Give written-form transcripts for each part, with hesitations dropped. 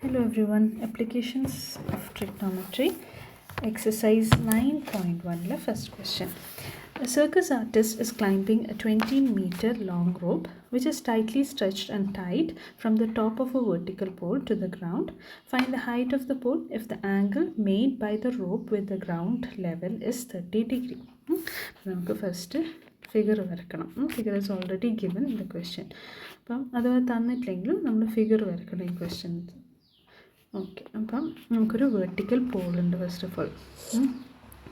Hello everyone, applications of trigonometry, exercise 9.1, first question. A circus artist is climbing a 20-meter long rope which is tightly stretched and tied from the top of a vertical pole to the ground. Find the height of the pole if the angle made by the rope with the ground level is 30 degree. നമുക്ക് first figure വരക്കണം. Figure is already given in the question. അപ്പം അഥവാ തന്നിട്ടില്ലെങ്കിലും നമ്മൾ figure വരക്കണം ഈ questions. Okay, അപ്പം നമുക്കൊരു vertical പോളുണ്ട് first of all.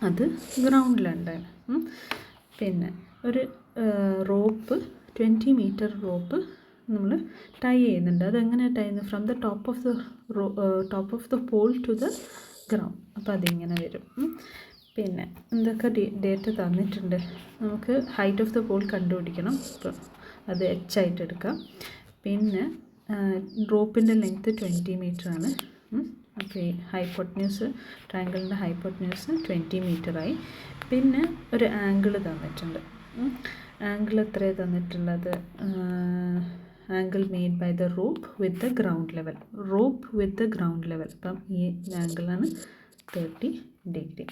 അത് ഗ്രൗണ്ടിലുണ്ടായിരുന്നു. പിന്നെ ഒരു റോപ്പ് 20 മീറ്റർ റോപ്പ് നമ്മൾ ടൈ ചെയ്യുന്നുണ്ട്. അതെങ്ങനെ ടൈ ചെയ്യുന്നത്? From the top of the pole to the ground. അപ്പോൾ അതിങ്ങനെ വരും. പിന്നെ എന്തൊക്കെ ഡേറ്റ തന്നിട്ടുണ്ട്? നമുക്ക് ഹൈറ്റ് ഓഫ് ദ പോൾ കണ്ടുപിടിക്കണം. അപ്പോൾ അത് h ആയിട്ട് എടുക്കാം. പിന്നെ റോപ്പിൻ്റെ ലെങ്ത്ത് 20 മീറ്ററാണ്. അപ്പോൾ ഈ ഹൈപ്പോട്ടന്യൂസ്, ട്രയാങ്കിളിൻ്റെ ഹൈപ്പോട്ടന്യൂസ് 20 മീറ്ററായി. പിന്നെ ഒരു ആംഗിൾ തന്നിട്ടുണ്ട്. ആംഗിൾ എത്രയാണ് തന്നിട്ടുള്ളത്? Angle made by the rope with the ground level. Rope with the ground level. അപ്പം ഈ ആംഗിളാണ് 30 ഡിഗ്രി.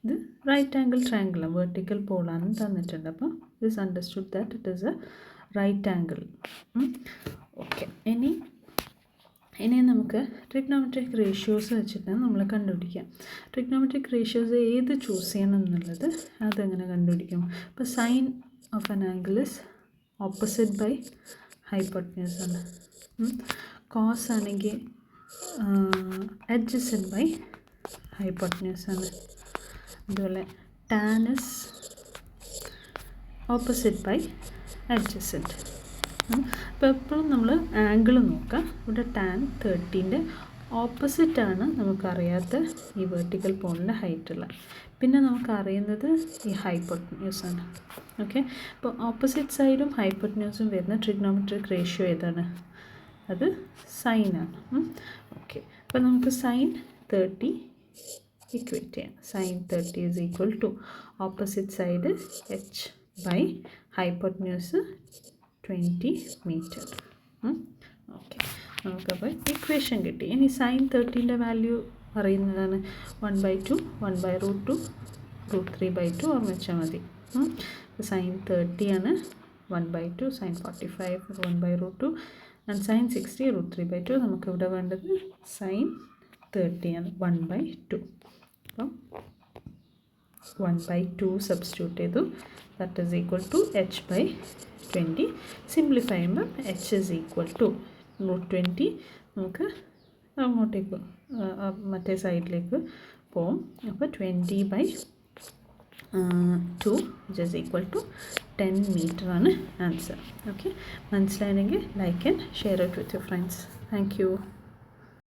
ഇത് റൈറ്റ് ആംഗിൾ ട്രയാങ്കിളാണ്, വെർട്ടിക്കൽ പോളാണെന്ന് തന്നിട്ടുണ്ട്. അപ്പം this understood that it is a right angle. Okay, ഇനി നമുക്ക് ട്രിഗ്നോമെട്രിക് റേഷ്യോസ് വെച്ചിട്ട് നമ്മൾ കണ്ടുപിടിക്കാം. ട്രിഗ്നോമെട്രിക് റേഷ്യോസ് ഏത് ചൂസ് ചെയ്യണം എന്നുള്ളത് അതെങ്ങനെ കണ്ടുപിടിക്കും? ഇപ്പോൾ sine of an angle is opposite by hypotenuse ആണ്. കോസ് ആണെങ്കിൽ അഡ്ജസൻറ്റ് ബൈ ഹൈപ്പോട്ടന്യൂസ് ആണ്. അതുപോലെ tan is opposite by adjacent. അപ്പോൾ എപ്പോഴും നമ്മൾ ആംഗിൾ നോക്കാം. ഇവിടെ ടാൻ 30ൻ്റെ ഓപ്പോസിറ്റാണ് നമുക്കറിയാത്ത ഈ വെർട്ടിക്കൽ പോളിൻ്റെ ഹൈറ്റുള്ള. പിന്നെ നമുക്കറിയുന്നത് ഈ ഹൈപ്പോട്ടന്യൂസാണ്. ഓക്കെ, അപ്പോൾ ഓപ്പോസിറ്റ് സൈഡും ഹൈപ്പോട്ടന്യൂസും വരുന്ന ട്രിഗ്നോമെട്രിക് റേഷ്യോ ഏതാണ്? അത് സൈനാണ്. ഓക്കെ, അപ്പോൾ നമുക്ക് സൈൻ 30 ഇക്വേറ്റ് ചെയ്യാം. Sine 30 is equal to opposite side h by hypotenuse 20 metre. Okay, നമുക്കപ്പോൾ ഇക്വേഷൻ കിട്ടി. ഇനി സൈൻ 30ൻ്റെ വാല്യൂ അറിയുന്നതാണ് 1/2, 1/√2, √3/2 ഓർമ്മ വെച്ചാൽ മതി. സൈൻ 30 ആണ് 1/2, സൈൻ 45 1/√2 ആൻഡ് സൈൻ 60 √3/2. നമുക്കിവിടെ വേണ്ടത് സൈൻ 30 ആണ് 1/2. അപ്പം 1/2 സബ്സ്റ്റിറ്റ്യൂട്ട് ചെയ്തു. That is equal to h by 20. Simplify ചെയ്യുമ്പോൾ h ഈസ് ഈക്വൽ ടു √20. നമുക്ക് അങ്ങോട്ടേക്ക് മറ്റേ സൈഡിലേക്ക് പോവും. അപ്പോൾ 20/2 which is equal to 10 metre ആണ് ആൻസർ. ഓക്കെ, മനസ്സിലായെങ്കിൽ like and share it with your friends. Thank U.